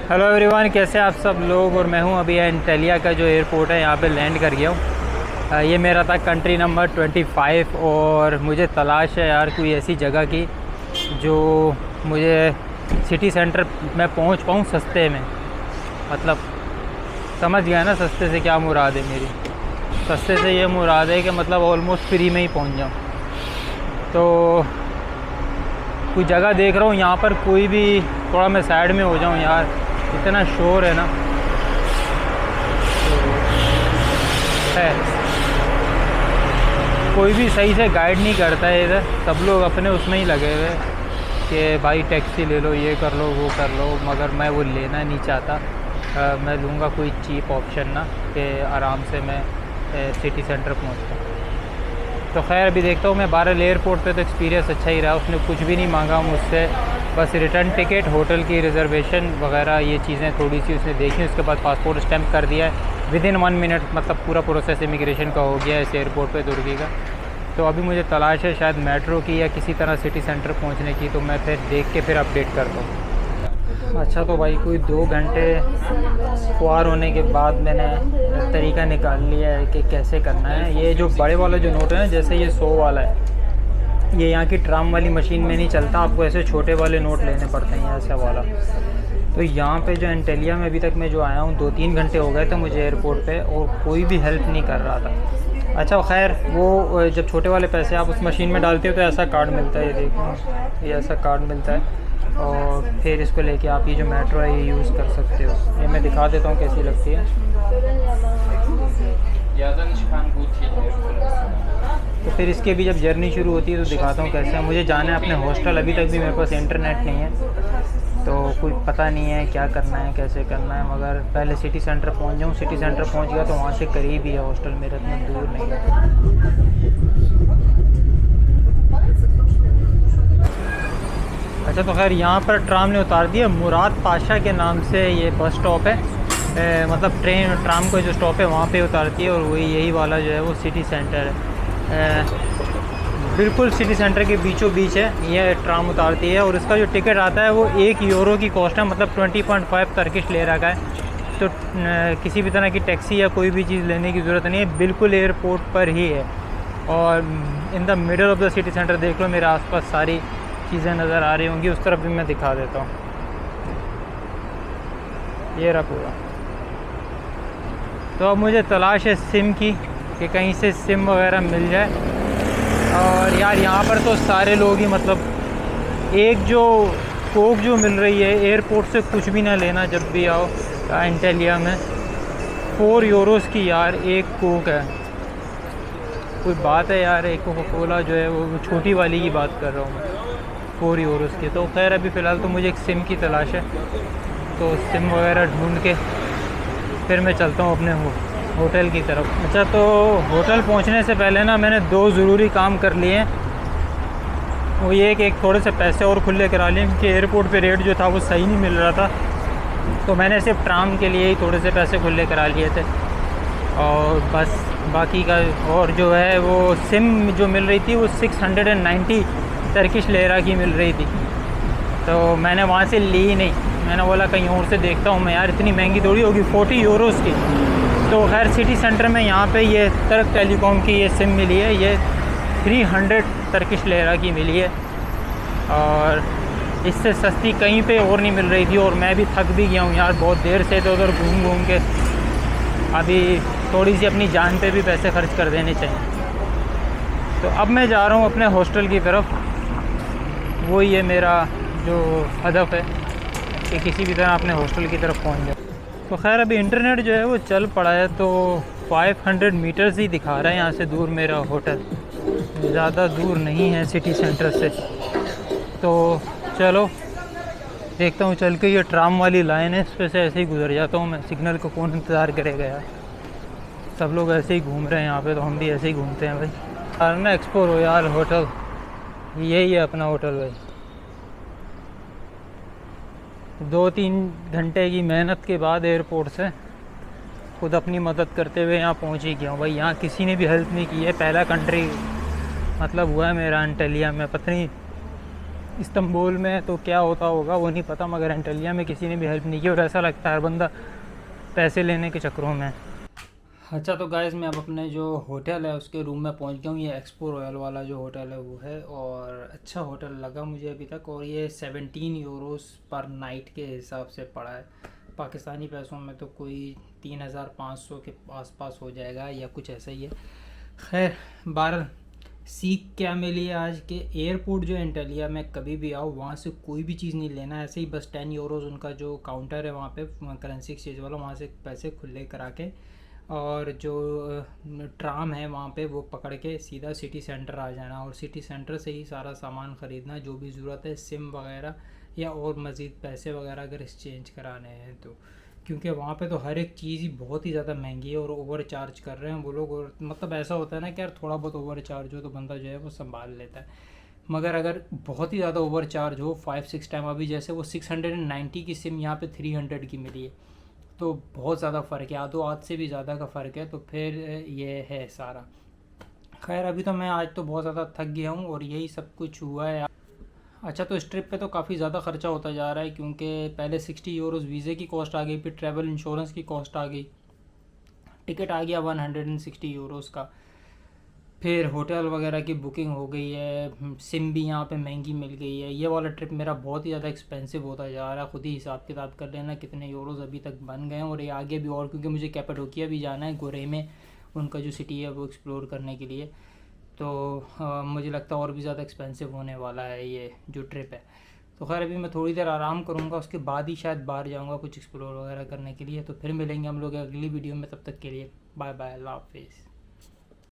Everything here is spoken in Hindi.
हेलो एवरीवन, कैसे आप सब लोग। और मैं हूं अभी एंटेलिया का जो एयरपोर्ट है यहाँ पे लैंड कर गया हूँ। ये मेरा था कंट्री नंबर 25 और मुझे तलाश है यार कोई ऐसी जगह की जो मुझे सिटी सेंटर में पहुँच पाऊँ सस्ते में। मतलब समझ गया ना सस्ते से क्या मुराद है मेरी। सस्ते से ये मुराद है कि मतलब ऑलमोस्ट फ्री में ही पहुँच जाऊँ। तो कोई जगह देख रहा हूँ यहाँ पर, कोई भी थोड़ा मैं साइड में हो जाऊँ यार, इतना शोर है ना। तो है कोई भी सही से गाइड नहीं करता है इधर, सब लोग अपने उसमें ही लगे हुए कि भाई टैक्सी ले लो, ये कर लो, वो कर लो, मगर मैं वो लेना नहीं चाहता। मैं लूँगा कोई चीप ऑप्शन ना कि आराम से मैं सिटी सेंटर पहुँचता। तो खैर अभी देखता हूँ मैं। बारल एयरपोर्ट पे तो एक्सपीरियंस अच्छा ही रहा, उसने कुछ भी नहीं मांगा मुझसे, बस रिटर्न टिकट, होटल की रिज़र्वेशन वगैरह ये चीज़ें थोड़ी सी उसने देखी। उसके बाद पासपोर्ट स्टैम्प कर दिया है विदिन 1 मिनट, मतलब पूरा प्रोसेस इमिग्रेशन का हो गया है इस एयरपोर्ट पे तुर्की का। तो अभी मुझे तलाश है शायद मेट्रो की या किसी तरह सिटी सेंटर पहुंचने की, तो मैं फिर देख के फिर अपडेट करता हूँ। अच्छा तो भाई कोई 2 घंटे ख्वार होने के बाद मैंने तरीका निकाल लिया है कि कैसे करना है। ये जो बड़े वाला जो नोट है ना, जैसे ये 100 वाला है, ये यहाँ की ट्राम वाली मशीन में नहीं चलता, आपको ऐसे छोटे वाले नोट लेने पड़ते हैं ऐसा वाला। तो यहाँ पे जो एंटेलिया में अभी तक मैं जो आया हूँ 2-3 घंटे हो गए थे मुझे एयरपोर्ट पे, और कोई भी हेल्प नहीं कर रहा था। अच्छा खैर वो जब छोटे वाले पैसे आप उस मशीन में डालते हो तो ऐसा कार्ड मिलता है, ये देखो ये ऐसा कार्ड मिलता है, और फिर इसको लेके आप ये जो मेट्रो है ये यूज़ कर सकते हो। ये मैं दिखा देता हूँ कैसी लगती है। तो फिर इसके भी जब जर्नी शुरू होती है तो दिखाता हूँ कैसे है। मुझे जाना है अपने हॉस्टल, अभी तक भी मेरे पास इंटरनेट नहीं है, तो कोई पता नहीं है क्या करना है कैसे करना है, मगर पहले सिटी सेंटर पहुँच जाऊँ। सिटी सेंटर पहुँच गया तो वहाँ से करीब ही है हॉस्टल मेरा, इतना दूर नहीं है। अच्छा तो खैर यहाँ पर ट्राम ने उतार दिया, मुराद पाशा के नाम से ये बस स्टॉप है। मतलब ट्राम को जो स्टॉप है वहाँ पे उतारती है, और वही यही वाला जो है वो सिटी सेंटर है। बिल्कुल सिटी सेंटर के बीचों बीच है ये ट्राम उतारती है, और इसका जो टिकट आता है वो 1 यूरो की कॉस्ट है, मतलब 20.5 टर्किश ले रखा है। तो किसी भी तरह की टैक्सी या कोई भी चीज़ लेने की ज़रूरत नहीं है, बिल्कुल एयरपोर्ट पर ही है। और in the middle of the city centre देख लो, मेरे आसपास सारी चीज़ें नज़र आ रही होंगी, उस तरफ भी मैं दिखा देता हूँ। ये रहा पूरा। तो अब मुझे तलाश है सिम की, कि कहीं से सिम वगैरह मिल जाए। और यार यहाँ पर तो सारे लोग ही, मतलब एक जो कोक जो मिल रही है एयरपोर्ट से कुछ भी ना लेना जब भी आओ एंटेलिया में, 4 यूरोस की यार एक कोक है। कोई बात है यार, एक कोका कोला जो है वो छोटी वाली की बात कर रहा हूँ मैं, 4 यूरोस की। तो खैर अभी फ़िलहाल तो मुझे एक सिम की तलाश है, तो सिम वगैरह ढूंढ के फिर मैं चलता हूँ अपने होटल की तरफ। अच्छा तो होटल पहुँचने से पहले ना मैंने 2 ज़रूरी काम कर लिए हैं। वो ये कि एक थोड़े से पैसे और खुले करा लिए, क्योंकि एयरपोर्ट पे रेट जो था वो सही नहीं मिल रहा था, तो मैंने सिर्फ ट्राम के लिए ही थोड़े से पैसे खुले करा लिए थे। और बस बाकी का, और जो है वो सिम जो मिल रही थी वो 690 टर्किश लेरा की मिल रही थी, तो मैंने वहाँ से ली ही नहीं। मैंने बोला कहीं और से देखता हूँ मैं यार, इतनी महंगी थोड़ी होगी 40 यूरोस की। तो खैर सिटी सेंटर में यहाँ पे ये तर्क टेलीकॉम की ये सिम मिली है, ये 300 टर्किश लेरा की मिली है, और इससे सस्ती कहीं पे और नहीं मिल रही थी। और मैं भी थक भी गया हूँ यार, बहुत देर से तो उधर घूम घूम के, अभी थोड़ी सी अपनी जान पे भी पैसे खर्च कर देने चाहिए। तो अब मैं जा रहा हूँ अपने हॉस्टल की तरफ, वही है मेरा जो हदफ है कि किसी भी तरह अपने हॉस्टल की तरफ पहुँच जाए। तो खैर अभी इंटरनेट जो है वो चल पड़ा है, तो 500 मीटर्स ही दिखा रहा है यहाँ से दूर मेरा होटल, ज़्यादा दूर नहीं है सिटी सेंटर से। तो चलो देखता हूँ, चल के ये ट्राम वाली लाइन है इस पर से ऐसे ही गुजर जाता हूँ मैं। सिग्नल को कौन इंतज़ार करेगा यार, सब लोग ऐसे ही घूम रहे हैं यहाँ पे, तो हम भी ऐसे ही घूमते हैं भाई। यार ना एक्सप्लोर हो यार होटल, यही है अपना होटल भाई। 2-3 घंटे की मेहनत के बाद एयरपोर्ट से खुद अपनी मदद करते हुए यहाँ पहुँच ही गया हूँ भाई। यहाँ किसी ने भी हेल्प नहीं की है, पहला कंट्री मतलब हुआ है मेरा एंटेलिया में। पता नहीं इस्तांबुल में तो क्या होता होगा वो नहीं पता, मगर एंटालिया में किसी ने भी हेल्प नहीं की और ऐसा लगता है हर बंदा पैसे लेने के चक्करों में। अच्छा तो गाइस मैं अब अपने जो होटल है उसके रूम में पहुंच गया हूँ। ये एक्सपो रॉयल वाला जो होटल है वो है, और अच्छा होटल लगा मुझे अभी तक, और ये 17 यूरोस पर नाइट के हिसाब से पड़ा है। पाकिस्तानी पैसों में तो कोई 3500 के आसपास हो जाएगा या कुछ ऐसा ही है। खैर बार सीख क्या मिली है आज के, एयरपोर्ट जो एंटालिया में कभी भी आओ वहाँ से कोई भी चीज़ नहीं लेना, ऐसे ही बस 10 यूरोज़ उनका जो काउंटर है वहाँ पे करेंसी एक्सचेंज वाला, वहाँ से पैसे खुले करा के और जो ट्राम है वहाँ पे वो पकड़ के सीधा सिटी सेंटर आ जाना, और सिटी सेंटर से ही सारा सामान ख़रीदना जो भी ज़रूरत है, सिम वगैरह या और मज़ीद पैसे वगैरह अगर एक्सचेंज कराने हैं तो, क्योंकि वहाँ पे तो हर एक चीज़ ही बहुत ही ज़्यादा महंगी है और ओवर चार्ज कर रहे हैं वो लोग। और मतलब ऐसा होता है ना कि यार थोड़ा बहुत ओवर चार्ज हो तो बंदा जो है वो संभाल लेता है, मगर अगर बहुत ही ज़्यादा ओवर चार्ज हो 5-6 टाइम, अभी जैसे वो 690 की सिम यहाँ पे 300 की मिली है, तो बहुत ज़्यादा फ़र्क है, आधो आध से भी ज़्यादा का फ़र्क है। तो फिर ये है सारा। खैर अभी तो मैं आज तो बहुत ज़्यादा थक गया हूँ और यही सब कुछ हुआ है। अच्छा तो इस ट्रिप पे तो काफ़ी ज़्यादा ख़र्चा होता जा रहा है, क्योंकि पहले 60 यूरोज़ वीज़े की कॉस्ट आ गई, फिर ट्रैवल इंश्योरेंस की कॉस्ट आ गई, टिकट आ गया 160 यूरोज़ का, फिर होटल वगैरह की बुकिंग हो गई है, सिम भी यहाँ पे महंगी मिल गई है। ये वाला ट्रिप मेरा बहुत ही ज़्यादा एक्सपेंसिव होता जा रहा है, खुद ही हिसाब किताब कर लेना कितने यूरोज़ अभी तक बन गए हैं, और ये आगे भी और, क्योंकि मुझे कैपाडोकिया भी जाना है, गोरे में उनका जो सिटी है वो एक्सप्लोर करने के लिए। तो मुझे लगता है और भी ज़्यादा एक्सपेंसिव होने वाला है ये जो ट्रिप है। तो खैर अभी मैं थोड़ी देर आराम करूँगा, उसके बाद ही शायद बाहर जाऊँगा कुछ एक्सप्लोर वगैरह करने के लिए। तो फिर मिलेंगे हम लोग अगली वीडियो में, तब तक के लिए बाय बाय, अल्लाह हाफिज़।